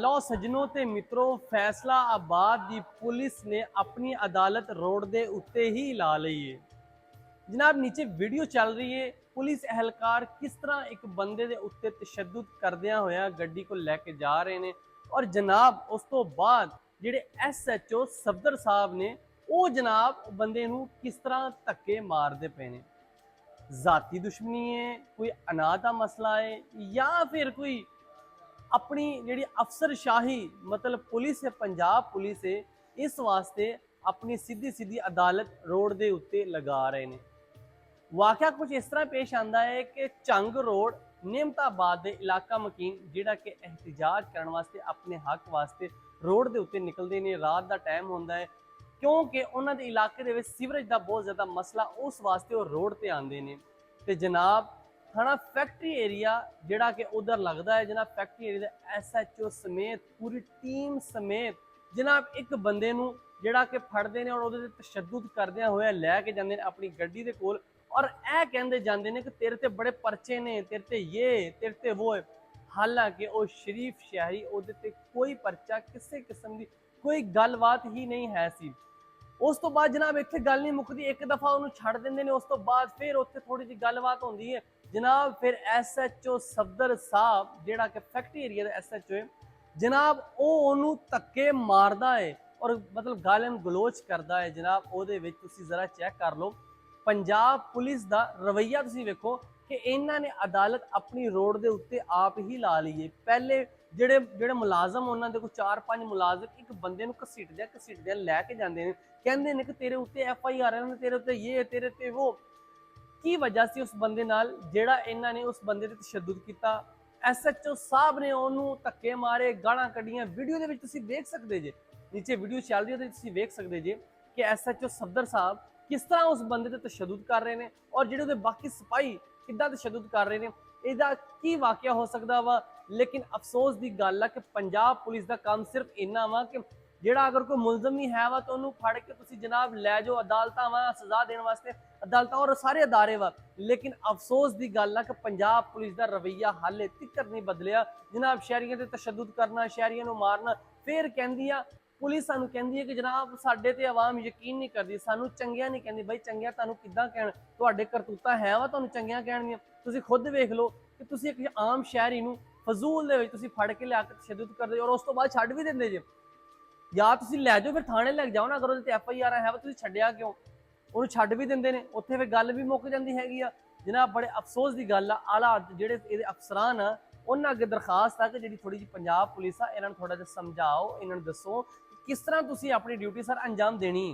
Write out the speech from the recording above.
लो सज्जनों ते मित्रों, फैसलाबाद दी पुलिस ने अपनी अदालत रोड दे उत्ते ही ला लई है। जनाब नीचे वीडियो चल रही है, पुलिस एहलकार किस तरह एक बंदे दे उत्ते तशद्दुद करदियां होया गड्डी को लैके जा रहे ने। और जनाब उस तो बाद जिहड़े SHO सफदर साहब ने वो जनाब बंदे नूं किस तरह धक्के मारदे पे ने। जाती दुश्मनी है, कोई अनाथ का मसला है, या फिर कोई अपनी जी अफसरशाही मतलब पुलिस है, पंजाब पुलिस है, इस वास्ते अपनी सीधी सीधी अदालत रोड के उत्ते लगा रहे हैं। वाकया कुछ इस तरह पेश आता है कि झंग रोड नेमताबाद के इलाका मकीन जिहड़ा कि एहतजाज करने वास्ते अपने हक वास्ते रोड के उत्ते निकलते हैं। रात का टाइम होता है क्योंकि उन्होंने इलाके के सीवरेज का बहुत ज़्यादा मसला, उस वास्ते वो रोड पर आते हैं। तो जनाब थाना फैक्ट्री एरिया जिहड़ा कि उधर लगता है, जनाब फैक्ट्री एरिया का SHO समेत पूरी टीम समेत जनाब एक बंदे नूं जिहड़ा कि फड़ते हैं और उहदे ते तशद्दुद करदियां होया लैके जांदे ने अपनी गड्डी दे कोल। और यह कहते जाते हैं कि तेरे ते बड़े परचे ने, तेरे ते ये तेरे ते वो है। हालांकि वो शरीफ शहरी उहदे ते कोई परचा किसी किस्म की कोई गलबात ही नहीं है सी। उस तो बाद जनाब इत्थे गल नहीं मुकदी, एक दफ़ा उन्होंने छड़ देंगे ने, उस तो बाद फिर उत्थे थोड़ी जी गलबात होती है जनाब। फिर SHO सफदर साहब जिहड़ा कि फैक्ट्री एरिया का SHO है जनाब, वो उन्होंने धक्के मारदा है और मतलब गालन गलोच करता है जनाब। उहदे विच तुसीं जरा चेक कर लो पंजाब पुलिस का रवैया, तुसीं वेखो कि इन्हां ने अदालत अपनी रोड के उत्ते आप ही ला ली है। पहले ਜਿਹੜੇ ਜਿਹੜੇ ਮੁਲਾਜ਼ਮ ਉਹਨਾਂ ਦੇ ਕੋਲ 4-5 ਮੁਲਾਜ਼ਮ ਇੱਕ ਬੰਦੇ ਨੂੰ ਘਸੀਟਦੇ ਲੈ ਕੇ ਜਾਂਦੇ ਨੇ, ਕਹਿੰਦੇ ਨੇ ਕਿ ਤੇਰੇ ਉੱਤੇ FIR ਹੈ, ਤੇਰੇ ਉੱਤੇ ਇਹ ਤੇਰੇ ਤੇ ਉਹ। ਕੀ ਵਜ੍ਹਾ ਸੀ ਉਸ ਬੰਦੇ ਨਾਲ ਜਿਹੜਾ ਇਹਨਾਂ ਨੇ ਉਸ ਬੰਦੇ ਤੇ ਤਸ਼ੱਦੁਦ ਕੀਤਾ। SHO ਸਾਹਿਬ ਨੇ ਉਹਨੂੰ ਧੱਕੇ ਮਾਰੇ, ਗਾਲਾਂ ਕੱਢੀਆਂ। ਵੀਡੀਓ ਦੇ ਵਿੱਚ ਤੁਸੀਂ ਦੇਖ ਸਕਦੇ ਜੇ, ਨੀਚੇ ਵੀਡੀਓ ਚੱਲ ਰਹੀ ਹੈ ਤੇ ਤੁਸੀਂ ਵੇਖ ਸਕਦੇ ਜੇ ਕਿ SHO ਸਫਦਰ ਸਾਹਿਬ ਕਿਸ ਤਰ੍ਹਾਂ ਉਸ ਬੰਦੇ ਤੇ ਤਸ਼ੱਦੁਦ ਕਰ ਰਹੇ ਨੇ ਔਰ ਜਿਹੜੇ ਉਹਦੇ ਬਾਕੀ ਸਿਪਾਹੀ ਕਿੱਦਾਂ ਤਸ਼ੱਦੁਦ ਕਰ ਰਹੇ ਨੇ। ਇਹਦਾ ਕੀ ਵਾਕਿਆ ਹੋ ਸਕਦਾ ਵਾ। लेकिन अफसोस की गल है कि पंजाब पुलिस का काम सिर्फ इन्ना वा कि जेड़ा अगर कोई मुलजम ही है वा तो उन्होंने फड़ के तुसी जनाब लै जाओ अदालत वा सजा देने वास्ते अदालत और सारे अदारे वा। लेकिन अफसोस की गल है कि पंजाब पुलिस का रवैया हाले तक नहीं बदलिया जनाब। शहरियों से तशद्दुद करना, शहरियों को मारना, फिर कहती है पुलिस सानू कहती है कि जनाब साडे ते आवाम यकीन नहीं करती, सानू चंगिया नहीं कहती। बई चंगिया तुहानू किद्दां कहण, तुहाडे करतूतां है वा तुहानू चंगिया कहणगियां। तुसी खुद वेख लो कि तुसी एक आम शहरी नू फजूल दे विच तुसी फड़ के लिया के तशद्दुद करदे और उस तो बाद छड्ड भी दिंदे जे। या तुसी लै जाओ फिर थाने लग जाओ ना, अगर उहदे ते FIR है वा तुसी छड्डिया क्यों, उहनूं छड्ड भी दिंदे ने, उत्थे फिर गल भी मुक जांदी हैगी आ जनाब। बड़े अफसोस की गल आ आला जिहड़े इहदे अफसरान आ उन्हां अगे दरखास्त आ कि जिहड़ी थोड़ी जी पंजाब पुलिस आ इन्हां नूं थोड़ा जिहा समझाओ, इन्हां नूं दसो किस तरह तुसी अपनी ड्यूटी सर अंजाम देनी।